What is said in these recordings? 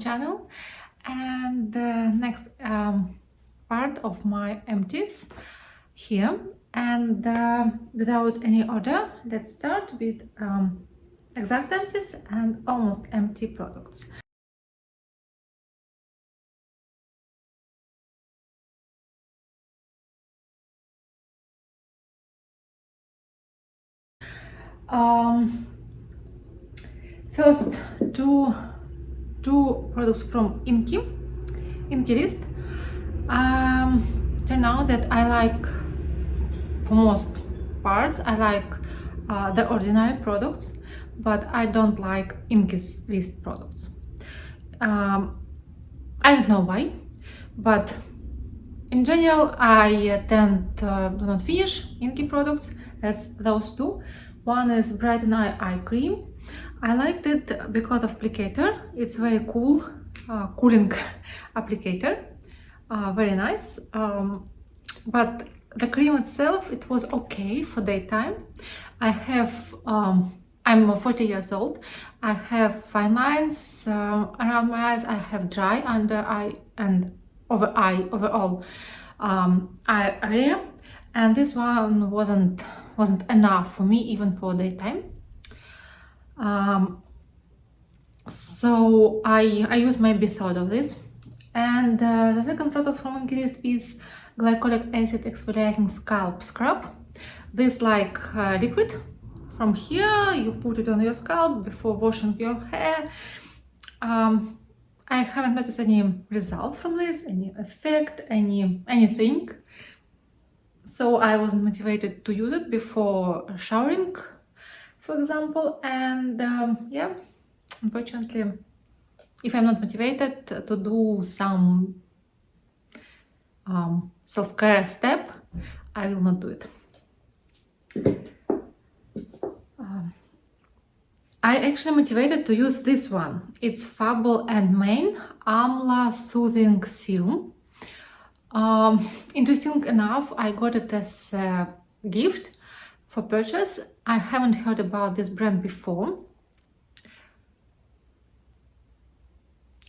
channel. And the next part of my empties here. And without any order, let's start with exact empties and almost empty products. First, two products from Inky list. Turn out that I like, for most parts, I like the ordinary products, but I don't like Inky's list products. I don't know why, but in general, I tend to do not finish Inky products as those two. One is Brighten Eye Cream. I liked it because of applicator. It's very cool, cooling applicator, very nice. But the cream itself, it was okay for daytime. I'm 40 years old. I have fine lines around my eyes. I have dry under eye and overall eye area, and this one wasn't enough for me even for daytime. So I use maybe third of this. And the second product from Ingrid is glycolic acid exfoliating scalp scrub. This like liquid. From here you put it on your scalp before washing your hair. I haven't noticed any result from this, any effect, anything. So I wasn't motivated to use it before showering, for example. And yeah, unfortunately, if I'm not motivated to do some self-care step, I will not do it. I actually motivated to use this one. It's Fable and Main Amla Soothing Serum. Interesting enough, I got it as a gift for purchase. I haven't heard about this brand before.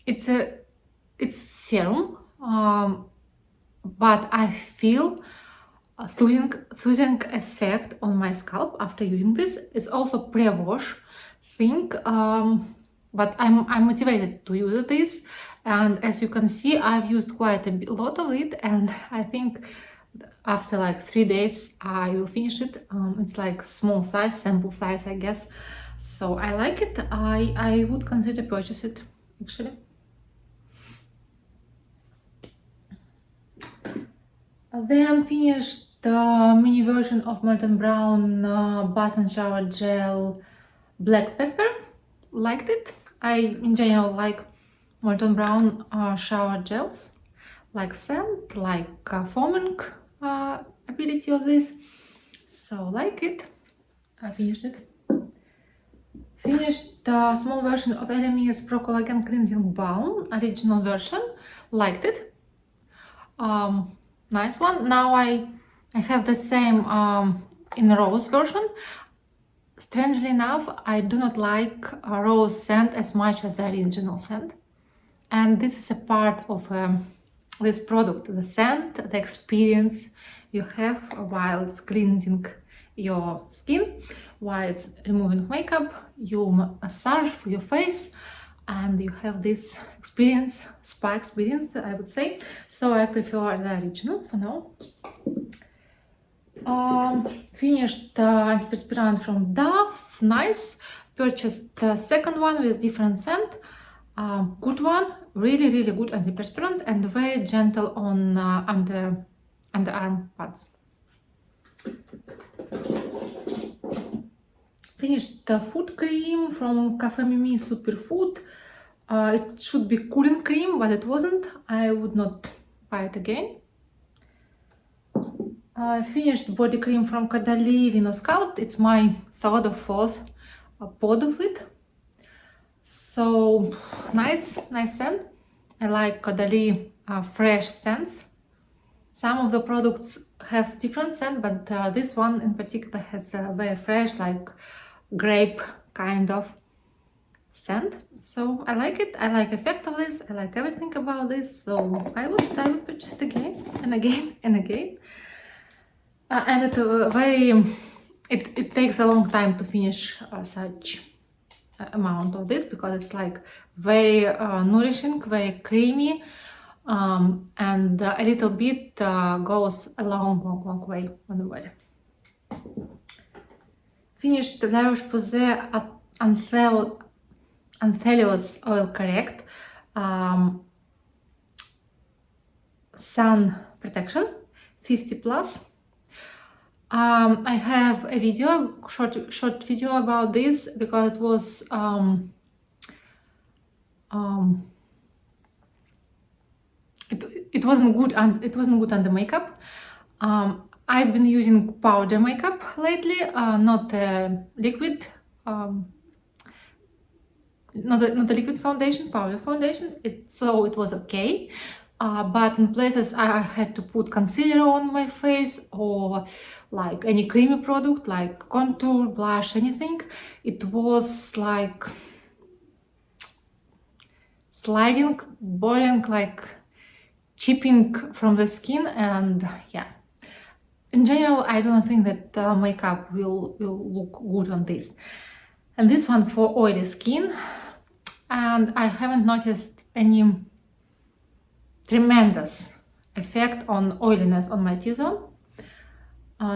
It's serum, but I feel a soothing effect on my scalp after using this. It's also pre-wash thing, but I'm motivated to use this. And as you can see, I've used quite a lot of it, and I think after like 3 days I will finish it. It's like small size, sample size, I guess. So I like it. I would consider purchase it actually. Then finished the mini version of Molten Brown Bath and Shower Gel Black Pepper. Liked it. I in general like Molten Brown shower gels, like scent, like foaming ability of this. So like it. I finished it. Finished the small version of Elemis Pro Collagen Cleansing Balm, original version. Liked it. Nice one. Now I have the same in rose version. Strangely enough, I do not like a rose scent as much as the original scent, and this is a part of this product, the scent, the experience you have while it's cleansing your skin, while it's removing makeup. You massage your face and you have this experience, spa experience, I would say. So I prefer the original for now. Finished antiperspirant from Dove, nice. Purchased the second one with different scent. Good one, really good antiperspirant and very gentle on underarm pads. Finished the foot cream from Cafe Mimi Superfood. It should be cooling cream, but it wasn't. I would not buy it again. I finished body cream from Caudalie Vino Scout. It's my third or fourth pod of it. So nice scent. I like Caudalie fresh scents. Some of the products have different scent, but this one in particular has a very fresh, like grape kind of scent. So I like it. I like the effect of this. I like everything about this. So I would purchase it again and again and again. And it takes a long time to finish such amount of this, because it's like very nourishing, very creamy, and a little bit goes a long way on the body. Finished the La Roche-Posay Anthelios Oil Correct Sun Protection 50 plus. I have a video, short video about this, because it was it wasn't good, and it wasn't good under makeup. I've been using powder makeup lately, not liquid, not a liquid foundation, powder foundation. So it was okay. But in places I had to put concealer on my face, or like any creamy product like contour, blush, anything. It was like sliding, boiling, like chipping from the skin. And yeah, in general, I don't think that makeup will look good on this. And this one for oily skin, and I haven't noticed any tremendous effect on oiliness on my T-zone.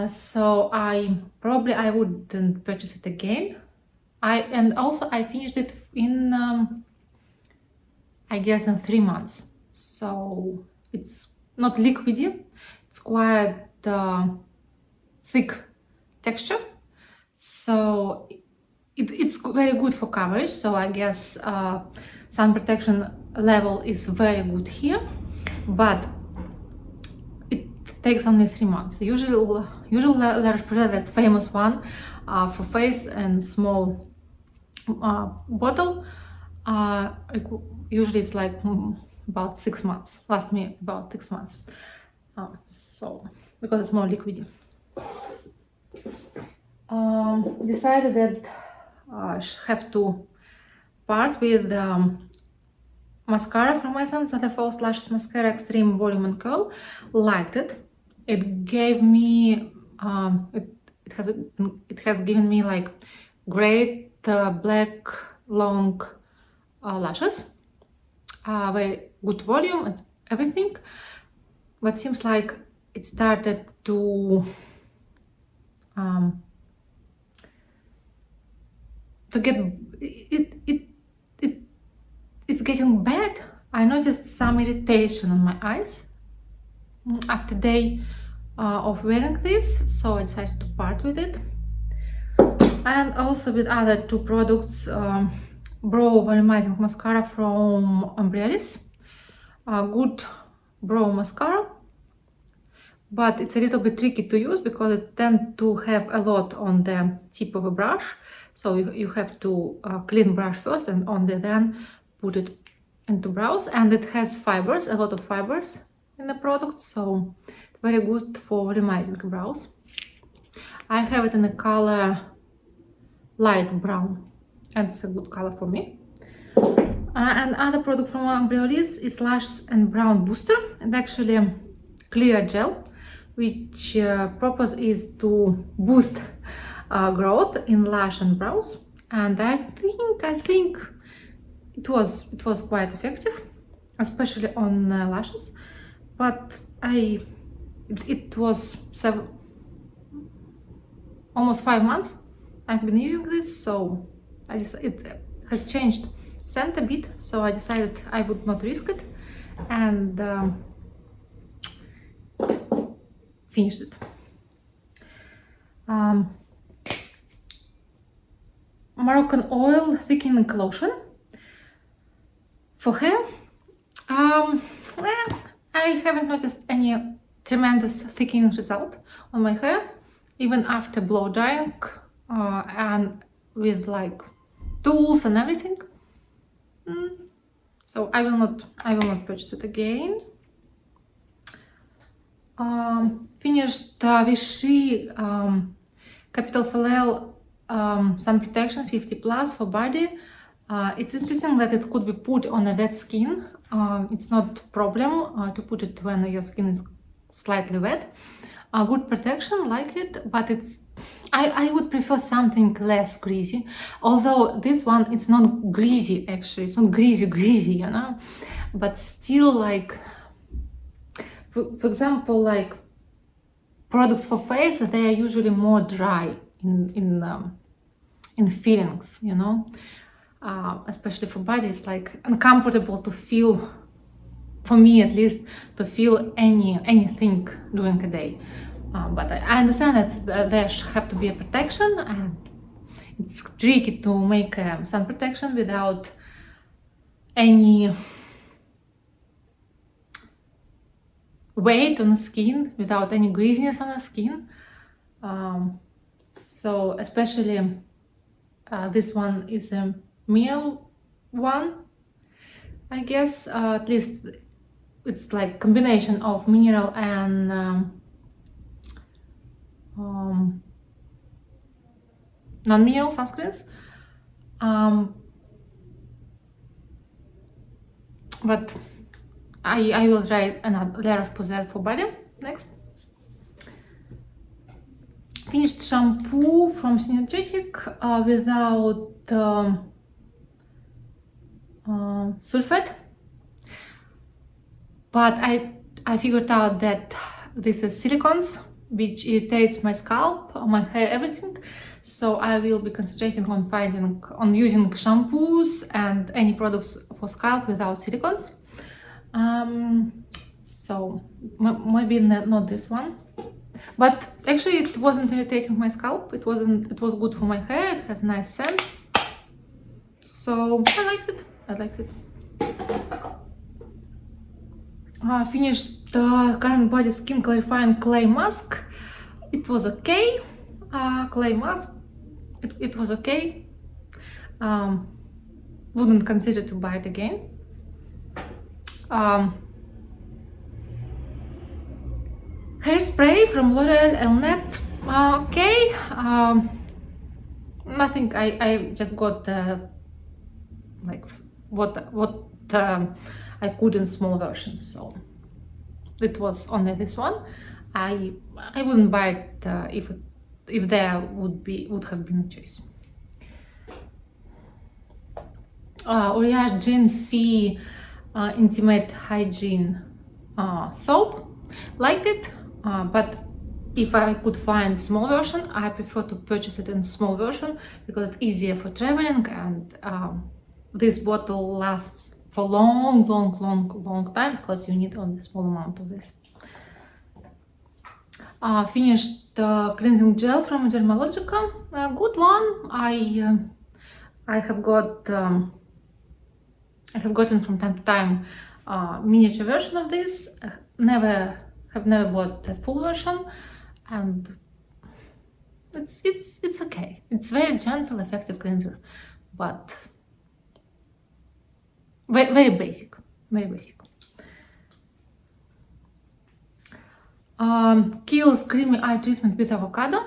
So I wouldn't purchase it again. And also I finished it in I guess in 3 months. So it's not liquidy, it's quite thick texture. So it's very good for coverage. So I guess sun protection level is very good here, but it takes only 3 months. Usually La Roche-Posay, that famous one for face and small bottle, usually it's like about 6 months. Lasts me about 6 months. So because it's more liquidy. Decided that I have to part with mascara from my son's, the False Lashes Mascara Extreme Volume and Curl. Liked it. It gave me it has given me like great black long lashes, very good volume and everything, but seems like it started to get it's getting bad. I noticed some irritation on my eyes after day of wearing this, so I decided to part with it. And also with other 2 products, brow volumizing mascara from Umbrellis, good brow mascara, but it's a little bit tricky to use because it tends to have a lot on the tip of a brush. So you have to clean brush first and only then put it into brows. And it has fibers, a lot of fibers in the product, so it's very good for volumizing brows. I have it in the color light brown, and it's a good color for me. And other product from Umbrellis is Lash and Brow Booster, and actually a clear gel, which purpose is to boost growth in lash and brows. And I think it was quite effective, especially on lashes. But it was almost 5 months I've been using this, so it has changed scent a bit, so I decided I would not risk it, and finished it. Moroccan oil thickening lotion for hair. Well, I haven't noticed any tremendous thickening result on my hair, even after blow drying and with like tools and everything. So I will not purchase it again. Finished Vichy Capital Soleil Sun Protection 50 plus for body. It's interesting that it could be put on a wet skin. It's not a problem to put it when your skin is slightly wet. Good protection, like it, but I would prefer something less greasy. Although this one, it's not greasy actually. It's not greasy, you know, but still, like, for example, like products for face, they are usually more dry in feelings, you know. Especially for body, it's like uncomfortable to feel, for me at least, to feel anything during a day. But I understand that there have to be a protection, and it's tricky to make sun protection without any weight on the skin, without any greasiness on the skin. So especially this one is a mineral one, I guess. At least it's like combination of mineral and non-mineral sunscreens. But I will try another layer of Posette for body next. Finished shampoo from Synergetic without sulfate, but I figured out that this is silicones, which irritates my scalp, my hair, everything. So I will be concentrating on using shampoos and any products for scalp without silicones. So maybe not this one, but actually it wasn't irritating my scalp. It was good for my hair. It has nice scent, so I liked it. Finished current body skin clarifying clay mask. It was okay. Clay mask, it was okay. Wouldn't consider to buy it again. Hairspray from L'Oreal Elnet. Okay. Nothing. I just got like what I could in small versions, so it was only this one. I wouldn't buy it if there would have been a choice. Uriage Gin Fee Intimate Hygiene soap. Liked it, but if I could find small version, I prefer to purchase it in small version because it's easier for traveling, and this bottle lasts for long time because you need only a small amount of this. Finished cleansing gel from Dermalogica. A good one. I have gotten from time to time miniature version of this. Have never bought the full version, and it's okay. It's very gentle, effective cleanser, but very basic. Kiehl's creamy eye treatment with avocado.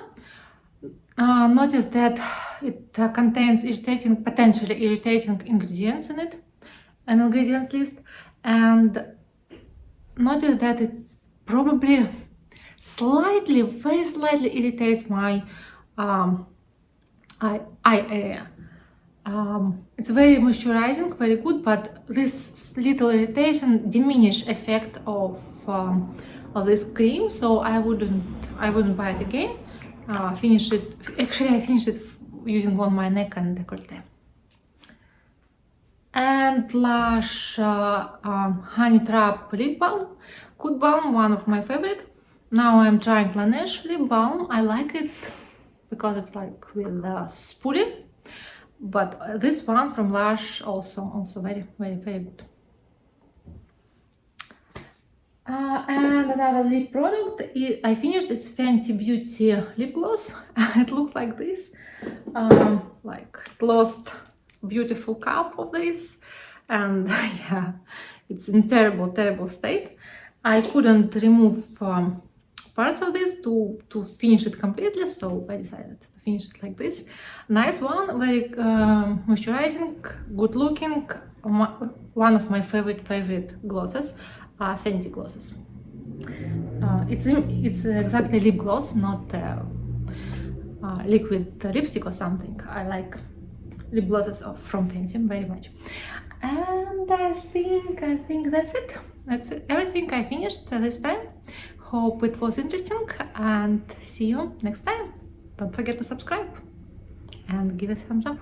Notice that it contains potentially irritating ingredients in it, an ingredients list, and notice that it's probably very slightly irritates my eye area. It's very moisturizing, very good, but this little irritation diminish effect of this cream, so I wouldn't buy it again. I finished it using on my neck and décolleté. And Lush Honey Trap lip balm, good balm, one of my favorite. Now I'm trying Laneige lip balm. I like it because it's like with spoolie, but this one from Lush also very good. And another lip product, I finished this Fenty Beauty lip gloss. It looks like this, like it lost beautiful cup of this, and yeah, it's in terrible state. I couldn't remove parts of this to finish it completely, so I decided to finish it like this. Nice one, very moisturizing, good looking. One of my favorite glosses are Fenty glosses. It's exactly lip gloss, not liquid lipstick or something. I like lip glosses from Fenty very much. And I think that's it. That's it. Everything I finished this time. Hope it was interesting, and see you next time. Don't forget to subscribe and give it a thumbs up.